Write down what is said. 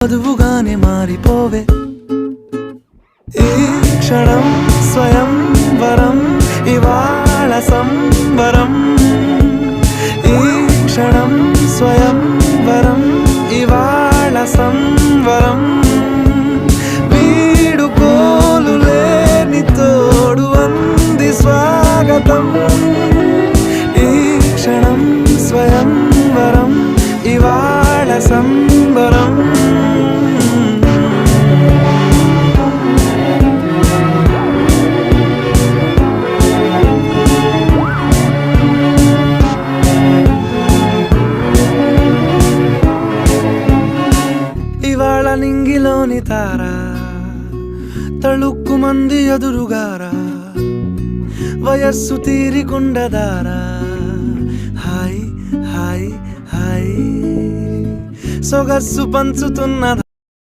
వధువుగానే మారిపోవే ఈ క్షణం స్వయం వరం ఇవాళ సంబరం ఈ క్షణం స్వయం వరం ఇవాళ సంవరం వీడుకోలు లేని తోడు అంది స్వాగతం ఈ క్షణం స్వయం వరం ఇవాళ సంబరం ఇవాళ నింగిలోని తారా తళుక్కు మంది ఎదురుగారా వయస్సు తీరికుండదారా హాయ్ హాయ్ హాయ్ సొగస్సు పంచుతున్న